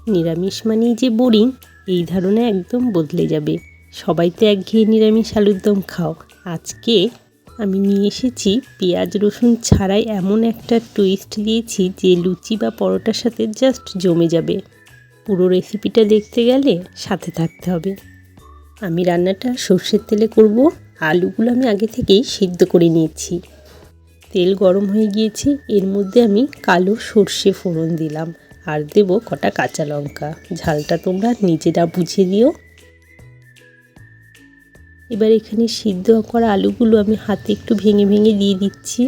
নিরামিষ মানেই যে বোরিং এই ধারণা একদম বদলে যাবে। সবাই তো একঘেয়ে নিরামিষ আলুর দম খাও। আজকে আমি নিয়ে এসেছি পেঁয়াজ রসুন ছাড়াই এমন একটা টুইস্ট দিয়েছি যে লুচি বা পরোটার সাথে জাস্ট জমে যাবে। পুরো রেসিপিটা দেখতে গেলে সাথে থাকতে হবে। আমি রান্নাটা সর্ষের তেলে করব। আলুগুলো আমি আগে থেকেই সিদ্ধ করে নিয়েছি। তেল গরম হয়ে গিয়েছে, এর মধ্যে আমি কালো সর্ষে ফোড়ন দিলাম আর দেব কটা কাঁচা লঙ্কা। ঝালটা তোমরা নিজেরা বুঝে দিও। এবার এখানে সিদ্ধ করা আলুগুলো আমি হাতে একটু ভেঙে ভেঙে দিয়ে দিচ্ছি।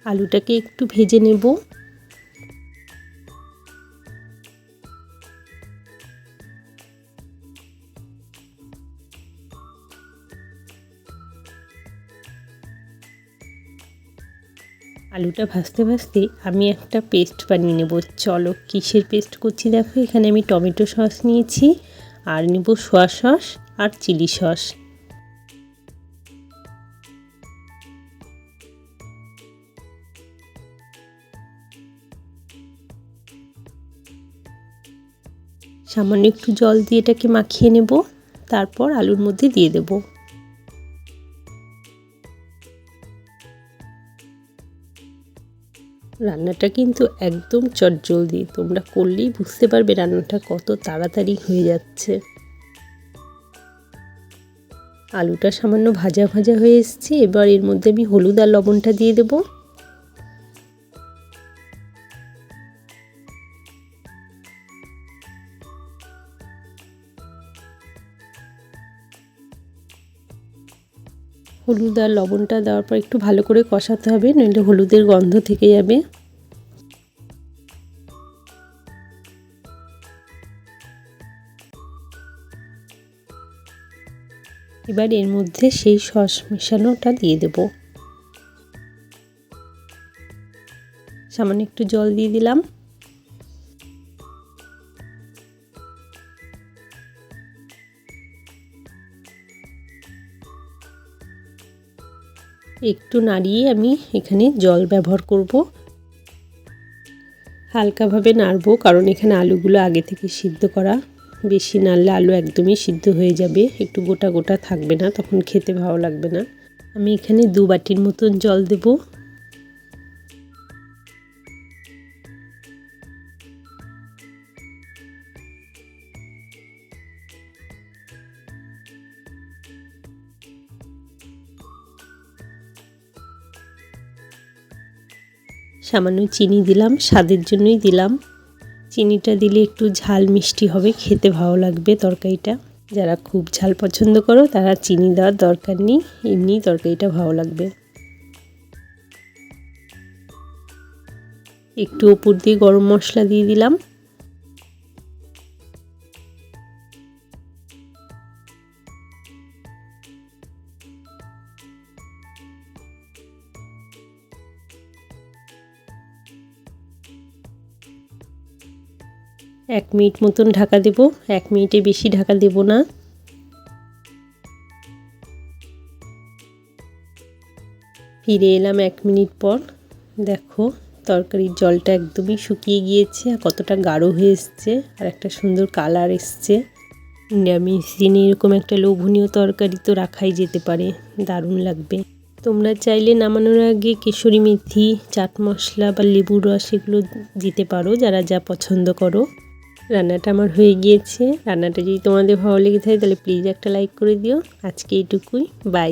আলুটাকে একটু ভেজে নেব। আলুটা ভাজতে ভাজতে আমি একটা পেস্ট বানিয়ে নেব। চলো কিসের পেস্ট করছি দেখো। এখানে আমি টমেটো সস নিয়েছি আর নেব সোয়া সস আর চিলি সস। সামান্য একটু জল দিয়ে এটাকে মাখিয়ে নেব, তারপর আলুর মধ্যে দিয়ে দেব। রান্নাটা কিন্তু একদম চটজলদি, তোমরা করলেই বুঝতে পারবে রান্নাটা কত তাড়াতাড়ি হয়ে যাচ্ছে। আলুটা সামান্য ভাজা ভাজা হয়ে এসছে। এবার এর মধ্যে আমি হলুদ আর লবণটা দিয়ে দেব। হলুদ আর লবণটা দেওয়ার পর একটু ভালো করে কষাতে হবে, নইলে হলুদের গন্ধ থেকে যাবে। এবার এর মধ্যে সেই সস মেশানোটা দিয়ে দেব। সামান্য একটু জল দিয়ে দিলাম। একটু নাড়িয়ে আমি এখানে জল ব্যবহার করব। হালকাভাবে নাড়বো, কারণ এখানে আলুগুলো আগে থেকে সিদ্ধ করা। বেশি নাড়লে আলু একদমই সিদ্ধ হয়ে যাবে, একটু গোটা গোটা থাকবে না, তখন খেতে ভালো লাগবে না। আমি এখানে 2 বাটির মতন জল দেব। সামান্য চিনি দিলাম, স্বাদের জন্যই দিলাম। চিনিটা দিলে একটু ঝাল মিষ্টি হবে, খেতে ভালো লাগবে তরকারিটা। যারা খুব ঝাল পছন্দ করো তারা চিনি দেওয়ার দরকার নেই, এমনি তরকারিটা ভালো লাগবে। একটু উপর দিয়ে গরম মশলা দিয়ে দিলাম। এক মিনিট মতন ঢাকা দেব। 1 মিনিটে বেশি ঢাকা দেব না। ফিরে এলাম 1 মিনিট পর। দেখো তরকারির জলটা একদমই শুকিয়ে গিয়েছে, আর কতটা গাঢ় হয়ে এসছে, আর একটা সুন্দর কালার এসছে। নিরামিষ দিনে এরকম একটা লোভনীয় তরকারি তো রাখাই যেতে পারে, দারুণ লাগবে। তোমরা চাইলে নামানোর আগে কেশরি মেথি, চাট মশলা বা লেবুর রস এগুলো দিতে পারো, যারা যা পছন্দ করো। রান্নাটা আমার হয়ে গিয়েছে। রান্নাটা যদি তোমাদের ভালো লেগে থাকে তাহলে প্লিজ একটা লাইক করে দিও। আজকে এইটুকুই, বাই।